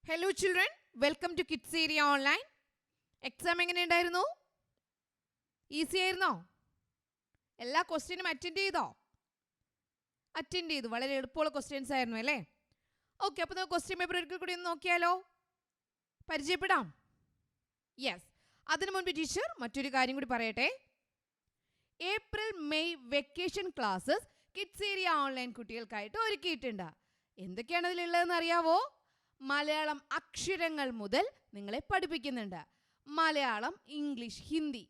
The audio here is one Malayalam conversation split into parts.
Hello children, welcome to Kids Area Online. Exam എങ്ങനെ ഉണ്ടായിരുന്നു? ഈസി ആയിരുന്നോ? എല്ലാ ക്വസ്റ്റ്യനും അറ്റൻഡ് ചെയ്തു. വളരെ എളുപ്പമുള്ള ക്വസ്റ്റ്യൻസ് ആയിരുന്നു അല്ലേ? ഓക്കെ, അപ്പോൾ നമുക്ക് ക്വസ്റ്റ്യൻ പേപ്പർ ഒരിക്കൽ കൂടി ഒന്ന് നോക്കിയാലോ? പരിചയപ്പെടാം. യെസ്, അതിനു മുൻപ് ടീച്ചർ മറ്റൊരു കാര്യം കൂടി പറയട്ടെ. April May vacation classes kids area online കുട്ടികൾക്കായിട്ട് ഒരുക്കിയിട്ടുണ്ട്. എന്തൊക്കെയാണ് അതിലുള്ളതെന്ന് അറിയാവോ? മലയാളം അക്ഷരങ്ങൾ മുതൽ നിങ്ങളെ പഠിപ്പിക്കുന്നുണ്ട്. മലയാളം, ഇംഗ്ലീഷ്, ഹിന്ദി.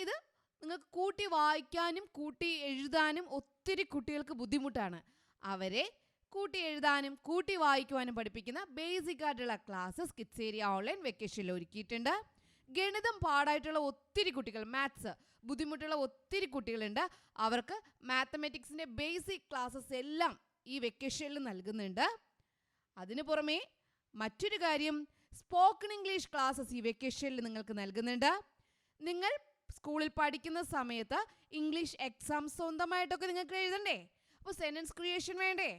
ഇത് നിങ്ങൾക്ക് കൂട്ടി വായിക്കാനും കൂട്ടി എഴുതാനും ഒത്തിരി കുട്ടികൾക്ക് ബുദ്ധിമുട്ടാണ്. അവരെ കൂട്ടി എഴുതാനും കൂട്ടി വായിക്കുവാനും പഠിപ്പിക്കുന്ന ബേസിക് ആയിട്ടുള്ള ക്ലാസ്സസ് കിഡ്സ് ഏരിയ ഓൺലൈൻ വെക്കേഷനിൽ ഒരുക്കിയിട്ടുണ്ട്. ഗണിതം പാടായിട്ടുള്ള ഒത്തിരി കുട്ടികൾ, മാത്സ് ബുദ്ധിമുട്ടുള്ള ഒത്തിരി കുട്ടികളുണ്ട്. അവർക്ക് മാത്തമാറ്റിക്സിൻ്റെ ബേസിക് ക്ലാസ്സസ് എല്ലാം ഈ വെക്കേഷനിൽ നൽകുന്നുണ്ട്. അതിനു പുറമെ മറ്റൊരു കാര്യം, സ്പോക്കൺ ഇംഗ്ലീഷ് ക്ലാസ്സസ് ഈ വെക്കേഷനിൽ നിങ്ങൾക്ക് നൽകുന്നുണ്ട്. നിങ്ങൾ സ്കൂളിൽ പഠിക്കുന്ന സമയത്ത് ഇംഗ്ലീഷ് എക്സാം സ്വന്തമായിട്ടൊക്കെ നിങ്ങൾക്ക് എഴുതണ്ടേ? അപ്പോൾ സെൻറ്റൻസ് ക്രിയേഷൻ വേണ്ടേ?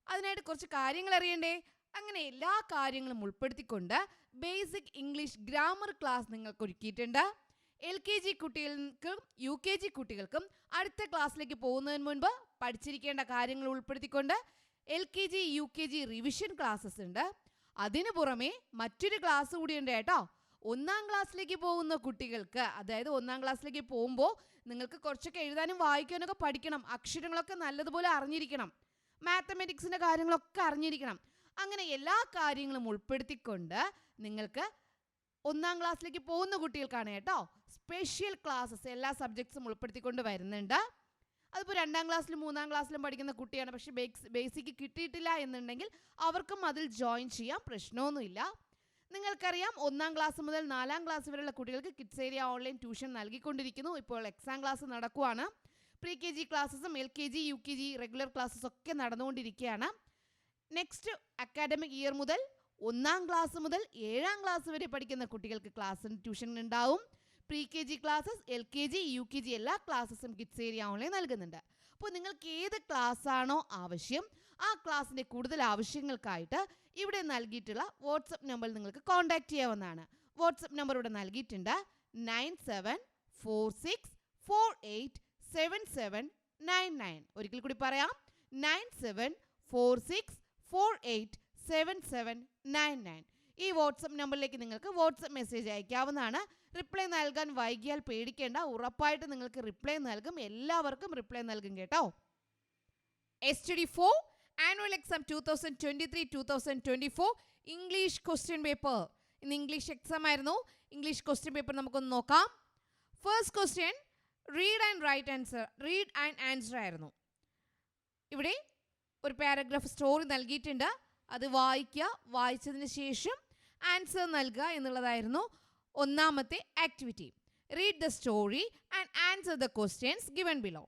അതിനായിട്ട് കുറച്ച് കാര്യങ്ങൾ അറിയണ്ടേ? അങ്ങനെ എല്ലാ കാര്യങ്ങളും ഉൾപ്പെടുത്തിക്കൊണ്ട് ബേസിക് ഇംഗ്ലീഷ് ഗ്രാമർ ക്ലാസ് നിങ്ങൾക്ക് ഒരുക്കിയിട്ടുണ്ട്. LKG കുട്ടികൾക്കും UKG കുട്ടികൾക്കും അടുത്ത ക്ലാസ്സിലേക്ക് പോകുന്നതിന് മുൻപ് പഠിച്ചിരിക്കേണ്ട കാര്യങ്ങൾ ഉൾപ്പെടുത്തിക്കൊണ്ട് LKG UKG റിവിഷൻ ക്ലാസ്സസ് ഉണ്ട്. അതിനു പുറമെ മറ്റൊരു ക്ലാസ് കൂടിയുണ്ട് കേട്ടോ. 1ാം ക്ലാസ്സിലേക്ക് പോകുന്ന കുട്ടികൾക്ക്, അതായത് 1ാം ക്ലാസ്സിലേക്ക് പോകുമ്പോൾ നിങ്ങൾക്ക് കുറച്ചൊക്കെ എഴുതാനും വായിക്കാനൊക്കെ പഠിക്കണം. അക്ഷരങ്ങളൊക്കെ നല്ലതുപോലെ അറിഞ്ഞിരിക്കണം. മാത്തമാറ്റിക്സിൻ്റെ കാര്യങ്ങളൊക്കെ അറിഞ്ഞിരിക്കണം. അങ്ങനെ എല്ലാ കാര്യങ്ങളും ഉൾപ്പെടുത്തിക്കൊണ്ട് നിങ്ങൾക്ക് 1ാം ക്ലാസ്സിലേക്ക് പോകുന്ന കുട്ടികൾക്കാണ് കേട്ടോ സ്പെഷ്യൽ ക്ലാസ്സസ് എല്ലാ സബ്ജക്ട്സും ഉൾപ്പെടുത്തിക്കൊണ്ട് വരുന്നുണ്ട്. അതിപ്പോൾ 2ാം ക്ലാസ്സിലും 3ാം ക്ലാസ്സിലും പഠിക്കുന്ന കുട്ടിയാണ്, പക്ഷേ ബേസിക് കിട്ടിയിട്ടില്ല എന്നുണ്ടെങ്കിൽ അവർക്കും അതിൽ ജോയിൻ ചെയ്യാം, പ്രശ്നമൊന്നുമില്ല. നിങ്ങൾക്കറിയാം 1ാം ക്ലാസ് മുതൽ 4ാം ക്ലാസ് വരെയുള്ള കുട്ടികൾക്ക് കിഡ്സ് ഏരിയ ഓൺലൈൻ ട്യൂഷൻ നൽകിക്കൊണ്ടിരിക്കുന്നു. ഇപ്പോൾ എക്സാം ക്ലാസ് നടക്കുവാണ്. പ്രീ KG ക്ലാസ്സസും LKG UKG റെഗുലർ ക്ലാസ്സസ് ഒക്കെ നടന്നുകൊണ്ടിരിക്കുകയാണ്. നെക്സ്റ്റ് അക്കാഡമിക് ഇയർ മുതൽ 1ാം ക്ലാസ് മുതൽ 7ാം ക്ലാസ് വരെ പഠിക്കുന്ന കുട്ടികൾക്ക് ക്ലാസ്സിന് ട്യൂഷൻ ഉണ്ടാവും. Pre KG classes, LKG UKG എല്ലാ ക്ലാസ്സസും കിഡ്സ് ഏരിയ ഓൺലൈൻ നൽകുന്നുണ്ട്. അപ്പോൾ നിങ്ങൾക്ക് ഏത് ക്ലാസ്സാണോ ആവശ്യം, ആ ക്ലാസ്സിൻ്റെ കൂടുതൽ ആവശ്യങ്ങൾക്കായിട്ട് ഇവിടെ നൽകിയിട്ടുള്ള വാട്സപ്പ് നമ്പറിൽ നിങ്ങൾക്ക് കോൺടാക്റ്റ് ചെയ്യാവുന്നതാണ്. വാട്സപ്പ് നമ്പർ ഇവിടെ നൽകിയിട്ടുണ്ട്. 9746487799. ഒരിക്കൽ കൂടി പറയാം, 9746487799. ഈ വാട്സപ്പ് നമ്പറിലേക്ക് നിങ്ങൾക്ക് വാട്സപ്പ് മെസ്സേജ് അയക്കാവുന്നതാണ്. റിപ്ലൈ നൽകാൻ വൈകിയാൽ പേടിക്കേണ്ട, ഉറപ്പായിട്ട് നിങ്ങൾക്ക് റിപ്ലൈ നൽകും. എല്ലാവർക്കും റിപ്ലൈ നൽകും കേട്ടോ. STD4 annual exam 2023-2024 English question paper. ഇന്ന് ഇംഗ്ലീഷ് എക്സാം ആയിരുന്നു. ഇംഗ്ലീഷ് ക്വസ്റ്റ്യൻ പേപ്പർ നമുക്കൊന്ന് നോക്കാം. First question read and answer ആയിരുന്നു. ഇവിടെ ഒരു പാരഗ്രാഫ് സ്റ്റോറി നൽകിയിട്ടുണ്ട്. അത് വായിക്കുക, വായിച്ചതിന് ശേഷം ആൻസർ നൽകുക എന്നുള്ളതായിരുന്നു ഒന്നാമത്തെ activity. Read the story and answer the questions given below.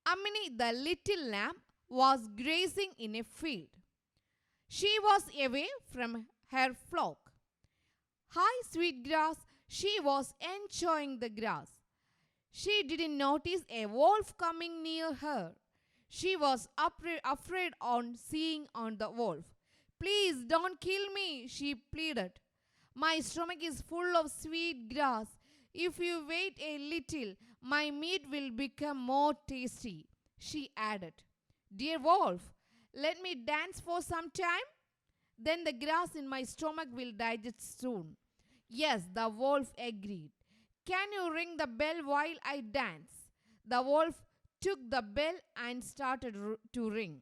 Amini the little lamb was grazing in a field. She was away from her flock. High sweet grass, she was enjoying the grass. She didn't notice a wolf coming near her. She was afraid on seeing on the wolf. Please don't kill me, she pleaded. My stomach is full of sweet grass. If you wait a little, my meat will become more tasty, she added. Dear wolf, let me dance for some time. Then the grass in my stomach will digest soon. Yes, the wolf agreed. Can you ring the bell while I dance? The wolf took the bell and started to ring.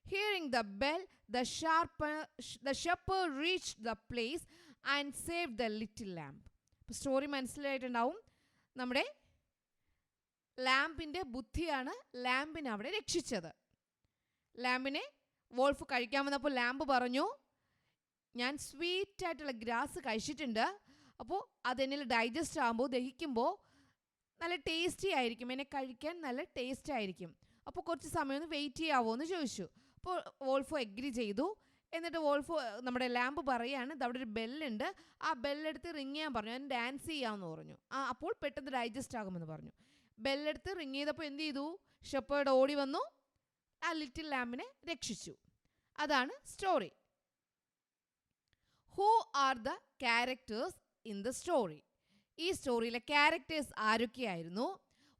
Hearing the bell, the shepherd reached the place and saved the little lamb. ഇപ്പോൾ സ്റ്റോറി മനസ്സിലായിട്ടുണ്ടാവും. നമ്മുടെ ലാമ്പിൻ്റെ ബുദ്ധിയാണ് ലാമ്പിനെ അവിടെ രക്ഷിച്ചത്. ലാമ്പിനെ വോൾഫ് കഴിക്കാൻ വന്നപ്പോൾ ലാമ്പ് പറഞ്ഞു, ഞാൻ സ്വീറ്റായിട്ടുള്ള ഗ്രാസ് കഴിച്ചിട്ടുണ്ട്, അപ്പോൾ അതെന്നിൽ ഡൈജസ്റ്റ് ആകുമ്പോൾ, ദഹിക്കുമ്പോൾ നല്ല ടേസ്റ്റി ആയിരിക്കും, എന്നെ കഴിക്കാൻ നല്ല ടേസ്റ്റ് ആയിരിക്കും. അപ്പോൾ കുറച്ച് സമയം ഒന്ന് വെയിറ്റ് ചെയ്യാവോ എന്ന് ചോദിച്ചു. അപ്പോൾ വോൾഫ് എഗ്രി ചെയ്തു. എന്നിട്ട് വോൾഫ്, നമ്മുടെ ലാമ്പ് പറയുകയാണ്, അവിടെ ഒരു ബെല്ലുണ്ട്, ആ ബെല്ലെടുത്ത് റിങ് ചെയ്യാൻ പറഞ്ഞു, ഞാൻ ഡാൻസ് ചെയ്യാമെന്ന് പറഞ്ഞു. അപ്പോൾ പെട്ടെന്ന് ഡൈജസ്റ്റ് ആകുമെന്ന് പറഞ്ഞു. ബെല്ലെടുത്ത് റിങ് ചെയ്തപ്പോൾ എന്ത് ചെയ്തു? ഷെപ്പേർഡ് ഓടി വന്നു, ആ ലിറ്റിൽ ലാമ്പിനെ രക്ഷിച്ചു. അതാണ് story. Who are the characters in the story? ഈ സ്റ്റോറിയിലെ ക്യാരക്ടേഴ്സ് ആരൊക്കെയായിരുന്നു?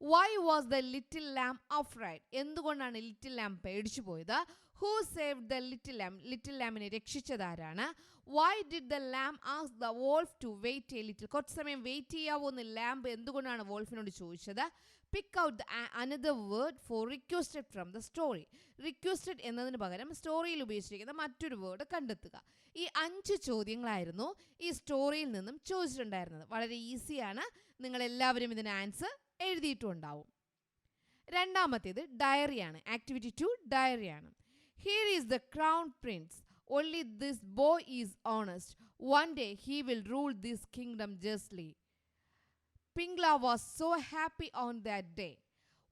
Why was the little lamb afraid? എന്തുകൊണ്ടാണ് ലിറ്റിൽ ലാം പേടിച്ചു പോയത്? Who saved the little lamb? Little ലാമിനെ രക്ഷിച്ചതാരാണ്? Why did the lamb ask the wolf to wait a little? കുറച്ച് സമയം വെയിറ്റ് ചെയ്യാവോ എന്ന് ലാംബ് എന്തുകൊണ്ടാണ് വോൾഫിനോട് ചോദിച്ചത്? Pick out another word for requested from the story. Requested എന്നതിന് പകരം സ്റ്റോറിയിൽ ഉപയോഗിച്ചിരിക്കുന്ന മറ്റൊരു വേർഡ് കണ്ടെത്തുക. ഈ 5 ചോദ്യങ്ങളായിരുന്നു ഈ സ്റ്റോറിയിൽ നിന്നും ചോദിച്ചിട്ടുണ്ടായിരുന്നത്. വളരെ ഈസിയാണ്. നിങ്ങളെല്ലാവരും ഇതിന് ആൻസർ എഴുതിയിട്ടുണ്ടാവും. രണ്ടാമത്തേത് ഡയറിയാണ്. ആക്ടിവിറ്റി 2 ഡയറിയാണ്. Here is the crown prince. Only this boy is honest. One day he will rule this kingdom justly. Pingla was so happy on that day.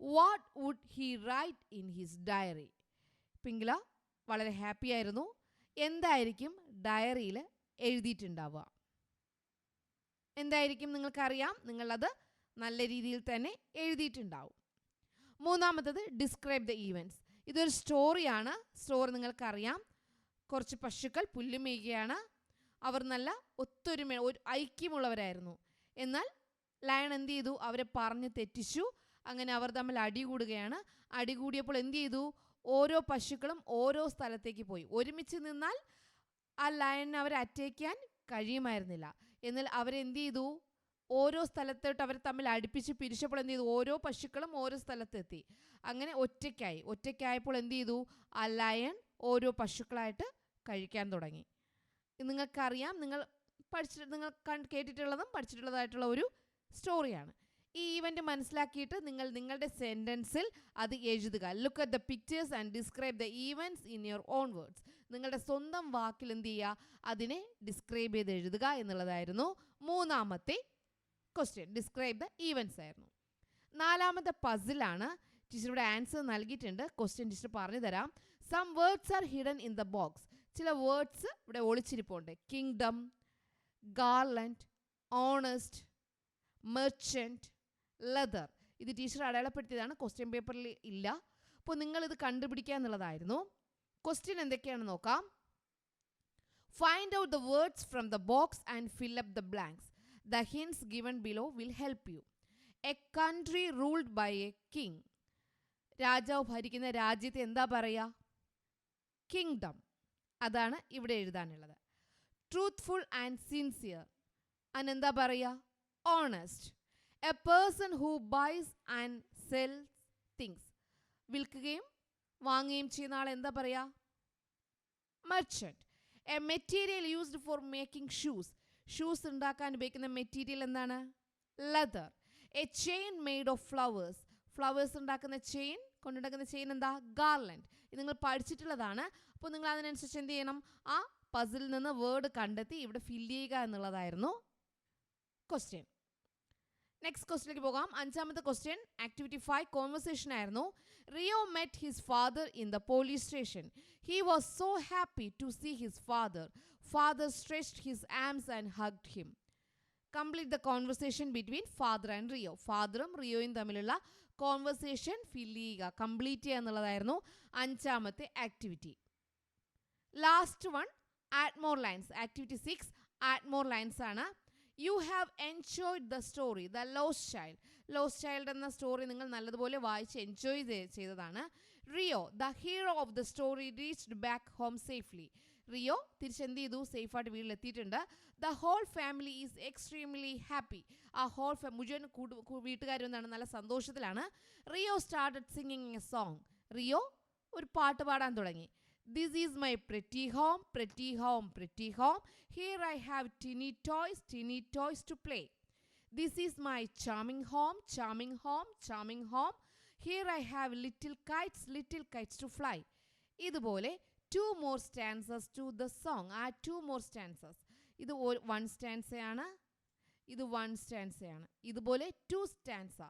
What would he write in his diary? Pingla വളരെ ഹാപ്പി ആയിരുന്നു. എന്തായിരിക്കും ഡയറിയിൽ എഴുതിയിട്ടുണ്ടാവുക? എന്തായിരിക്കും നിങ്ങൾക്കറിയാം. നിങ്ങളത് നല്ല രീതിയിൽ തന്നെ എഴുതിയിട്ടുണ്ടാവും. മൂന്നാമത്തത് ഡിസ്ക്രൈബ് ദ ഈവൻറ്റ്സ്. ഇതൊരു സ്റ്റോറിയാണ്. സ്റ്റോറി നിങ്ങൾക്കറിയാം. കുറച്ച് പശുക്കൾ പുല്ല് മേയുകയാണ്. അവർ നല്ല ഒത്തൊരുമ, ഒരു ഐക്യമുള്ളവരായിരുന്നു. എന്നാൽ ലയൺ എന്ത് ചെയ്തു? അവരെ പറഞ്ഞ് തെറ്റിച്ചു. അങ്ങനെ അവർ തമ്മിൽ അടികൂടുകയാണ്. അടികൂടിയപ്പോൾ എന്ത് ചെയ്തു? ഓരോ പശുക്കളും ഓരോ സ്ഥലത്തേക്ക് പോയി. ഒരുമിച്ച് നിന്നാൽ ആ ലയണിനെ അവരെ അറ്റാക്ക് ചെയ്യാൻ കഴിയുമായിരുന്നില്ല. എന്നാൽ അവരെന്ത് ചെയ്തു? ഓരോ സ്ഥലത്തോട്ട് അവർ തമ്മിൽ അടുപ്പിച്ച് പിരിച്ചപ്പോൾ എന്ത് ചെയ്തു? ഓരോ പശുക്കളും ഓരോ സ്ഥലത്തെത്തി. അങ്ങനെ ഒറ്റയ്ക്കായപ്പോൾ എന്ത് ചെയ്തു? ആ ലയൺ ഓരോ പശുക്കളായിട്ട് കഴിക്കാൻ തുടങ്ങി. നിങ്ങൾക്കറിയാം, നിങ്ങൾ കേട്ടിട്ടുള്ളതും പഠിച്ചിട്ടുള്ളതായിട്ടുള്ള ഒരു സ്റ്റോറിയാണ്. ഈ ഈവൻറ്റ് മനസ്സിലാക്കിയിട്ട് നിങ്ങൾ നിങ്ങളുടെ സെൻറ്റൻസിൽ അത് എഴുതുക. Look at the pictures and describe the events in your own words. നിങ്ങളുടെ സ്വന്തം വാക്കിൽ എന്ത് ചെയ്യുക? അതിനെ ഡിസ്ക്രൈബ് ചെയ്ത് എഴുതുക എന്നുള്ളതായിരുന്നു മൂന്നാമത്തെ ക്വസ്റ്റ്യൻ. ഡിസ്ക്രൈബ് ദ ഈവൻറ്റ്സ് ആയിരുന്നു. നാലാമത്തെ പസിലാണ്. ടീച്ചർ ഇവിടെ ആൻസർ നൽകിയിട്ടുണ്ട്. ക്വസ്റ്റ്യൻ ടീച്ചർ പറഞ്ഞു തരാം. Some words are hidden in the box. ചില വേർഡ്സ് ഇവിടെ ഒളിച്ചിരിപ്പുണ്ട്. Kingdom, garland, honest, merchant, leather. ഇത് ടീച്ചർ അടയാളപ്പെടുത്തിയതാണ്. ക്വസ്റ്റ്യൻ പേപ്പറിൽ ഇല്ല. അപ്പോൾ നിങ്ങളിത് കണ്ടുപിടിക്കുക എന്നുള്ളതായിരുന്നു. ക്വസ്റ്റ്യൻ എന്തൊക്കെയാണെന്ന് നോക്കാം. Find out the words from the box and fill up the blanks. The hints given below will help you. A country ruled by a king. രാജാവ് ഭരിക്കുന്ന രാജ്യത്തെ എന്താ പറയുക? കിങ്ഡം. അതാണ് ഇവിടെ എഴുതാനുള്ളത്. Truthful and sincere. അതിനെന്താ പറയുക? Honest. A person who buys and sells things. വിൽക്കുകയും വാങ്ങുകയും ചെയ്യുന്ന ആൾ എന്താ പറയുക? Merchant. A material used for making shoes. Shoes ഉണ്ടാക്കാൻ ഉപയോഗിക്കുന്ന മെറ്റീരിയൽ എന്താണ്? Leather. A chain made of flowers. Flowers ഉണ്ടാക്കുന്ന ചെയിൻ, കൊണ്ടുണ്ടാക്കുന്ന ചെയിൻ എന്താ? ഗാർലൻഡ്. ഇത് നിങ്ങൾ പഠിച്ചിട്ടുള്ളതാണ്. അപ്പോൾ നിങ്ങൾ അതിനനുസരിച്ച് എന്ത് ചെയ്യണം? ആ പസിലിൽ നിന്ന് വേർഡ് കണ്ടെത്തി ഇവിടെ ഫില്ല് ചെയ്യുക എന്നുള്ളതായിരുന്നു ക്വസ്റ്റ്യൻ. നെക്സ്റ്റ് ക്വസ്റ്റ്യനിലേക്ക് പോകാം. അഞ്ചാമത്തെ ക്വസ്റ്റ്യൻ ആക്ടിവിറ്റി 5 കോൺവെർസേഷൻ ആയിരുന്നു. Rio met his father in the police station. He was so happy to see his father. Father stretched his arms and hugged him. Complete the conversation between father and Rio. ഫാദറും റിയോയും തമ്മിലുള്ള കോൺവെർസേഷൻ ഫില്ല് ചെയ്യുക, കംപ്ലീറ്റ് ചെയ്യുക എന്നുള്ളതായിരുന്നു അഞ്ചാമത്തെ activity. Last one add more lines. Activity 6 add more lines ആണ്. You have enjoyed the story the lost child. Lost child എന്ന സ്റ്റോറി നിങ്ങൾ നല്ലതുപോലെ വായിച്ച് എൻജോയ് ചെയ്തതാണ്. Rio the hero of the story reached back home safely. Rio തിരിച്ചെന്ത് ചെയ്തു? സേഫായിട്ട് വീട്ടിലെത്തിയിട്ടുണ്ട്. The whole family is extremely happy. ആ ഹോൾ മുഴുവൻ വീട്ടുകാരും എന്താണ്? നല്ല സന്തോഷത്തിലാണ്. Rio started singing a song. Rio ഒരു പാട്ട് പാടാൻ തുടങ്ങി. This is my pretty home, pretty home, pretty home. Here I have teeny toys to play. This is my charming home, charming home, charming home. Here I have little kites to fly. ഇതുപോലെ 2 more stanzas to the song. Add 2 more stanzas. ഇത് 1 stanza ആണ്. ഇത് 1 stanza ആണ്. ഇതുപോലെ 2 stanza.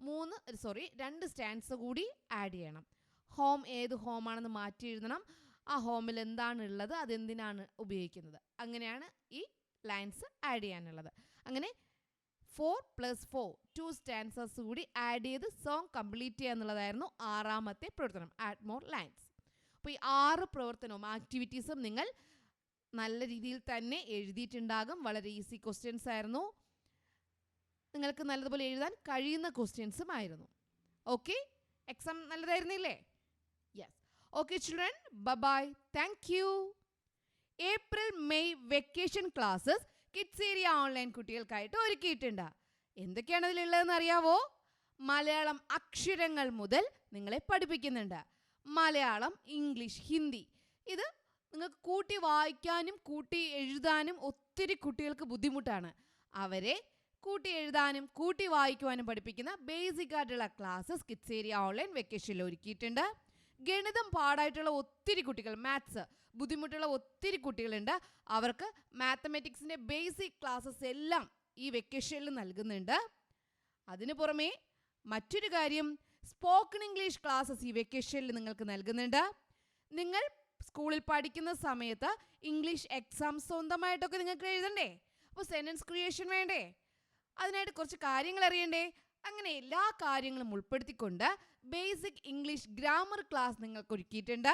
2 stanza കൂടി ആഡ് ചെയ്യണം. ഹോം ഏത് ഹോമാണെന്ന് മാറ്റി എഴുതണം. ആ ഹോമിൽ എന്താണുള്ളത്, അതെന്തിനാണ് ഉപയോഗിക്കുന്നത്. അങ്ങനെയാണ് ഈ ലൈൻസ് ആഡ് ചെയ്യാനുള്ളത്. അങ്ങനെ 4 + 4 2 സ്റ്റാൻസസ് കൂടി ആഡ് ചെയ്ത് സോങ് കംപ്ലീറ്റ് ചെയ്യുക എന്നുള്ളതായിരുന്നു ആറാമത്തെ പ്രവർത്തനം. Add more lines. അപ്പോൾ ഈ 6 പ്രവർത്തനവും ആക്ടിവിറ്റീസും നിങ്ങൾ നല്ല രീതിയിൽ തന്നെ എഴുതിയിട്ടുണ്ടാകും. വളരെ ഈസി ക്വസ്റ്റ്യൻസ് ആയിരുന്നു. നിങ്ങൾക്ക് നല്ലതുപോലെ എഴുതാൻ കഴിയുന്ന ക്വസ്റ്റ്യൻസും ആയിരുന്നു. ഓക്കെ, എക്സാം നല്ലതായിരുന്നില്ലേ? Yes. Okay children, bye. Thank you. April May vacation classes kids area online കുട്ടികൾക്കായിട്ട് ഒരുക്കിയിട്ടുണ്ട്. എന്തൊക്കെയാണ് അതിലുള്ളതെന്ന് അറിയാവോ? മലയാളം അക്ഷരങ്ങൾ മുതൽ നിങ്ങളെ പഠിപ്പിക്കുന്നുണ്ട്. മലയാളം, ഇംഗ്ലീഷ്, ഹിന്ദി. ഇത് നിങ്ങൾക്ക് കൂട്ടി വായിക്കാനും കൂട്ടി എഴുതാനും ഒത്തിരി കുട്ടികൾക്ക് ബുദ്ധിമുട്ടാണ്. അവരെ കൂട്ടി എഴുതാനും കൂട്ടി വായിക്കുവാനും പഠിപ്പിക്കുന്ന ബേസിക് ആയിട്ടുള്ള ക്ലാസ്സസ് കിഡ്സ് ഏരിയ ഓൺലൈൻ വെക്കേഷനിൽ ഒരുക്കിയിട്ടുണ്ട്. ഗണിതം പാടായിട്ടുള്ള ഒത്തിരി കുട്ടികൾ, മാത്സ് ബുദ്ധിമുട്ടുള്ള ഒത്തിരി കുട്ടികളുണ്ട്. അവർക്ക് മാത്തമാറ്റിക്സിൻ്റെ ബേസിക് ക്ലാസ്സസ് എല്ലാം ഈ വെക്കേഷനിൽ നൽകുന്നുണ്ട്. അതിനു പുറമെ മറ്റൊരു കാര്യം, സ്പോക്കൺ ഇംഗ്ലീഷ് ക്ലാസ്സസ് ഈ വെക്കേഷനിൽ നിങ്ങൾക്ക് നൽകുന്നുണ്ട്. നിങ്ങൾ സ്കൂളിൽ പഠിക്കുന്ന സമയത്ത് ഇംഗ്ലീഷ് എക്സാം സ്വന്തമായിട്ടൊക്കെ നിങ്ങൾക്ക് എഴുതണ്ടേ? അപ്പോൾ സെൻറ്റൻസ് ക്രിയേഷൻ വേണ്ടേ? അതിനായിട്ട് കുറച്ച് കാര്യങ്ങൾ അറിയണ്ടേ? അങ്ങനെ എല്ലാ കാര്യങ്ങളും ഉൾപ്പെടുത്തിക്കൊണ്ട് ബേസിക് ഇംഗ്ലീഷ് ഗ്രാമർ ക്ലാസ് നിങ്ങൾക്ക് ഒരുക്കിയിട്ടുണ്ട്.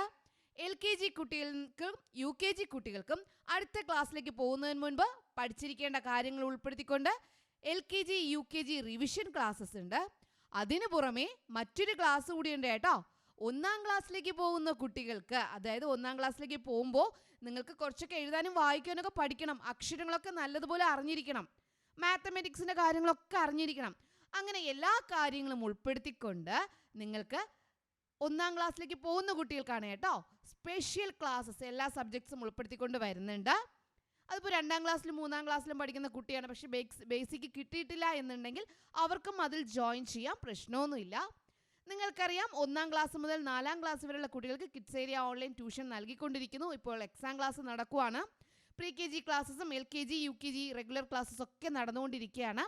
LKG കുട്ടികൾക്കും UKG കുട്ടികൾക്കും അടുത്ത ക്ലാസ്സിലേക്ക് പോകുന്നതിന് മുൻപ് പഠിച്ചിരിക്കേണ്ട കാര്യങ്ങൾ ഉൾപ്പെടുത്തിക്കൊണ്ട് LKG UKG റിവിഷൻ ക്ലാസ്സസ് ഉണ്ട്. അതിനു പുറമെ മറ്റൊരു ക്ലാസ് കൂടിയുണ്ട് കേട്ടോ. 1ാം ക്ലാസ്സിലേക്ക് പോകുന്ന കുട്ടികൾക്ക്, അതായത് 1ാം ക്ലാസ്സിലേക്ക് പോകുമ്പോൾ നിങ്ങൾക്ക് കുറച്ചൊക്കെ എഴുതാനും വായിക്കാനൊക്കെ പഠിക്കണം. അക്ഷരങ്ങളൊക്കെ നല്ലതുപോലെ അറിഞ്ഞിരിക്കണം. മാത്തമാറ്റിക്സിൻ്റെ കാര്യങ്ങളൊക്കെ അറിഞ്ഞിരിക്കണം. അങ്ങനെ എല്ലാ കാര്യങ്ങളും ഉൾപ്പെടുത്തിക്കൊണ്ട് നിങ്ങൾക്ക് 1ാം ക്ലാസ്സിലേക്ക് പോകുന്ന കുട്ടികൾക്കാണ് കേട്ടോ സ്പെഷ്യൽ ക്ലാസ്സസ് എല്ലാ സബ്ജക്ട്സും ഉൾപ്പെടുത്തിക്കൊണ്ട് വരുന്നുണ്ട്. അതിപ്പോൾ 2ാം ക്ലാസ്സിലും 3ാം ക്ലാസ്സിലും പഠിക്കുന്ന കുട്ടിയാണ്, പക്ഷേ ബേസിക് കിട്ടിയിട്ടില്ല എന്നുണ്ടെങ്കിൽ അവർക്കും അതിൽ ജോയിൻ ചെയ്യാം, പ്രശ്നമൊന്നുമില്ല. നിങ്ങൾക്കറിയാം 1ാം ക്ലാസ് മുതൽ 4ാം ക്ലാസ് വരെയുള്ള കുട്ടികൾക്ക് കിഡ്സ് ഏരിയ ഓൺലൈൻ ട്യൂഷൻ നൽകിക്കൊണ്ടിരിക്കുന്നു. ഇപ്പോൾ എക്സാം ക്ലാസ് നടക്കുവാണ്. പ്രീ-KG ക്ലാസ്സസും LKG UKG റെഗുലർ ക്ലാസ്സസ് ഒക്കെ നടന്നുകൊണ്ടിരിക്കുകയാണ്.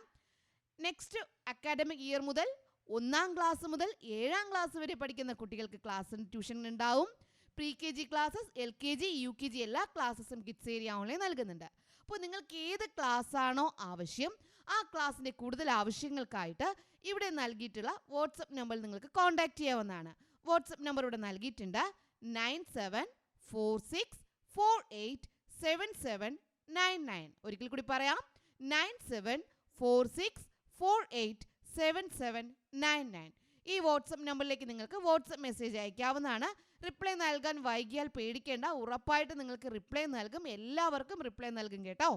നെക്സ്റ്റ് അക്കാഡമിക് ഇയർ മുതൽ 1ാം ക്ലാസ് മുതൽ 7ാം ക്ലാസ് വരെ പഠിക്കുന്ന കുട്ടികൾക്ക് ട്യൂഷൻ ഉണ്ടാവും. പ്രീ-KG ക്ലാസ്സസ്, LKG UKG എല്ലാ ക്ലാസ്സസും കിഡ്സ് ഏരിയ ഓൺലൈൻ നൽകുന്നുണ്ട്. അപ്പോൾ നിങ്ങൾക്ക് ഏത് ക്ലാസ്സാണോ ആവശ്യം ആ ക്ലാസ്സിൻ്റെ കൂടുതൽ ആവശ്യങ്ങൾക്കായിട്ട് ഇവിടെ നൽകിയിട്ടുള്ള വാട്സപ്പ് നമ്പറിൽ നിങ്ങൾക്ക് കോൺടാക്റ്റ് ചെയ്യാവുന്നതാണ്. വാട്സപ്പ് നമ്പർ ഇവിടെ നൽകിയിട്ടുണ്ട്. 9746487799. ഒരിക്കൽ കൂടി പറയാം, 9746487799. ഈ വാട്സപ്പ് നമ്പറിലേക്ക് നിങ്ങൾക്ക് വാട്സപ്പ് മെസ്സേജ് അയക്കാവുന്നതാണ്. റിപ്ലൈ നൽകാൻ വൈകിയാൽ പേടിക്കേണ്ട, ഉറപ്പായിട്ട് നിങ്ങൾക്ക് റിപ്ലൈ നൽകും. എല്ലാവർക്കും റിപ്ലൈ നൽകും കേട്ടോ.